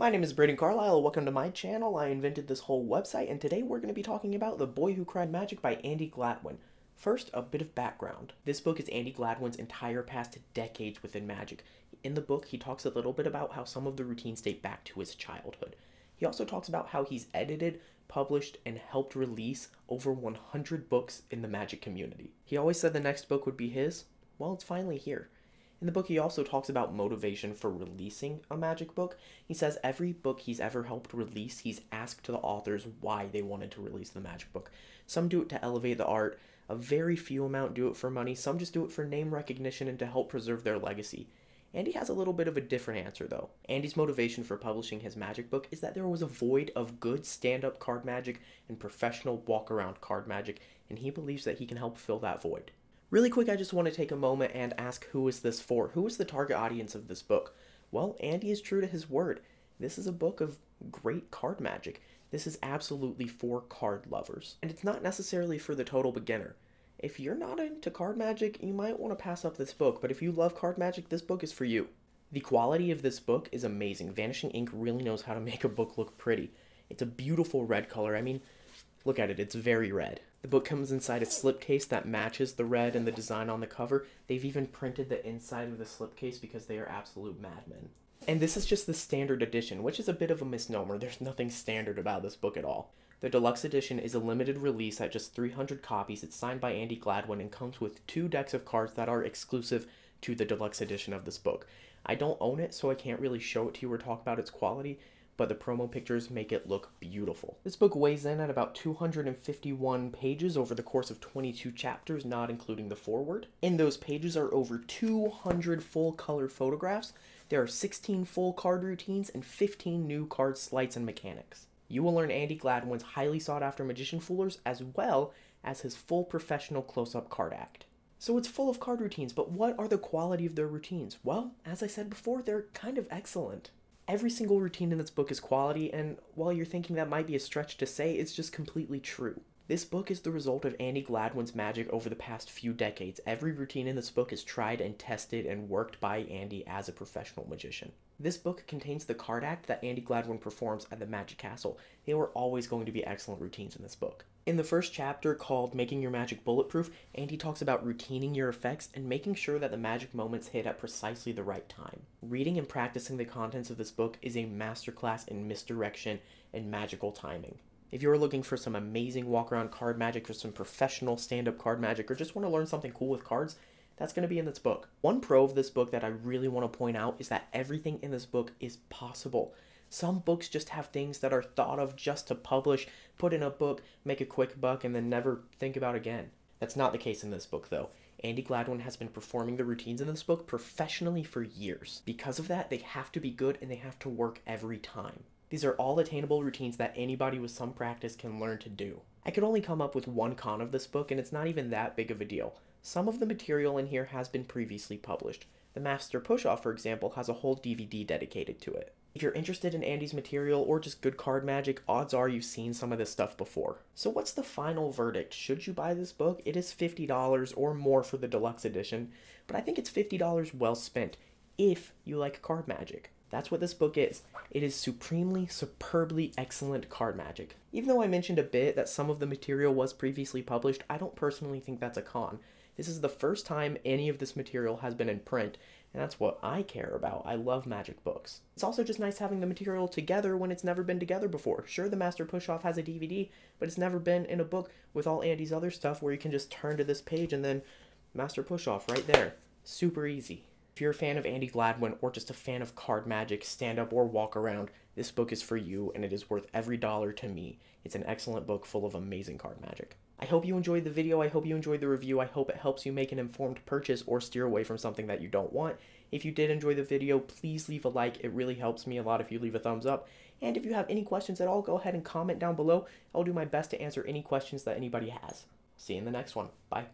My name is Braden Carlisle, welcome to my channel. I invented this whole website, and today we're going to be talking about The Boy Who Cried Magic by Andi Gladwin. First, a bit of background. This book is Andi Gladwin's entire past decades within magic. In the book, he talks a little bit about how some of the routines date back to his childhood. He also talks about how he's edited, published, and helped release over 100 books in the magic community. He always said the next book would be his. Well, it's finally here. In the book, he also talks about motivation for releasing a magic book. He says every book he's ever helped release, he's asked the authors why they wanted to release the magic book. Some do it to elevate the art, a very few amount do it for money, some just do it for name recognition and to help preserve their legacy. Andi has a little bit of a different answer though. Andi's motivation for publishing his magic book is that there was a void of good stand-up card magic and professional walk-around card magic, and he believes that he can help fill that void. Really quick, I just want to take a moment and ask, who is this for? Who is the target audience of this book? Well, Andi is true to his word. This is a book of great card magic. This is absolutely for card lovers. And it's not necessarily for the total beginner. If you're not into card magic, you might want to pass up this book, but if you love card magic, this book is for you. The quality of this book is amazing. Vanishing Ink really knows how to make a book look pretty. It's a beautiful red color. I mean, look at it, it's very red. The book comes inside a slipcase that matches the red and the design on the cover. They've even printed the inside of the slipcase because they are absolute madmen. And this is just the standard edition, which is a bit of a misnomer. There's nothing standard about this book at all. The Deluxe Edition is a limited release at just 300 copies. It's signed by Andi Gladwin and comes with 2 decks of cards that are exclusive to the Deluxe Edition of this book. I don't own it, so I can't really show it to you or talk about its quality, but the promo pictures make it look beautiful. This book weighs in at about 251 pages over the course of 22 chapters, not including the foreword. In those pages are over 200 full-color photographs. There are 16 full card routines and 15 new card sleights and mechanics. You will learn Andi Gladwin's highly sought-after magician foolers as well as his full professional close-up card act. So it's full of card routines, but what are the quality of their routines? Well, as I said before, they're kind of excellent. Every single routine in this book is quality, and while you're thinking that might be a stretch to say, it's just completely true. This book is the result of Andi Gladwin's magic over the past few decades. Every routine in this book is tried and tested and worked by Andi as a professional magician. This book contains the card act that Andi Gladwin performs at the Magic Castle. They were always going to be excellent routines in this book. In the first chapter, called Making Your Magic Bulletproof, Andi talks about routining your effects and making sure that the magic moments hit at precisely the right time. Reading and practicing the contents of this book is a masterclass in misdirection and magical timing. If you're looking for some amazing walk-around card magic or some professional stand-up card magic or just want to learn something cool with cards, that's going to be in this book. One pro of this book that I really want to point out is that everything in this book is possible. Some books just have things that are thought of just to publish, put in a book, make a quick buck, and then never think about again. That's not the case in this book, though. Andi Gladwin has been performing the routines in this book professionally for years. Because of that, they have to be good and they have to work every time. These are all attainable routines that anybody with some practice can learn to do. I could only come up with one con of this book, and it's not even that big of a deal. Some of the material in here has been previously published. The Master Pushoff, for example, has a whole DVD dedicated to it. If you're interested in Andi's material or just good card magic, odds are you've seen some of this stuff before. So what's the final verdict? Should you buy this book? It is $50 or more for the Deluxe Edition, but I think it's $50 well spent if you like card magic. That's what this book is. It is supremely, superbly excellent card magic. Even though I mentioned a bit that some of the material was previously published, I don't personally think that's a con. This is the first time any of this material has been in print, and that's what I care about. I love magic books. It's also just nice having the material together when it's never been together before. Sure, the Master Pushoff has a DVD, but it's never been in a book with all Andi's other stuff where you can just turn to this page and then Master Pushoff right there. Super easy. If you're a fan of Andi Gladwin or just a fan of card magic, stand-up or walk-around, this book is for you and it is worth every dollar to me. It's an excellent book full of amazing card magic. I hope you enjoyed the video, I hope you enjoyed the review, I hope it helps you make an informed purchase or steer away from something that you don't want. If you did enjoy the video, please leave a like, it really helps me a lot if you leave a thumbs up. And if you have any questions at all, go ahead and comment down below. I'll do my best to answer any questions that anybody has. See you in the next one. Bye.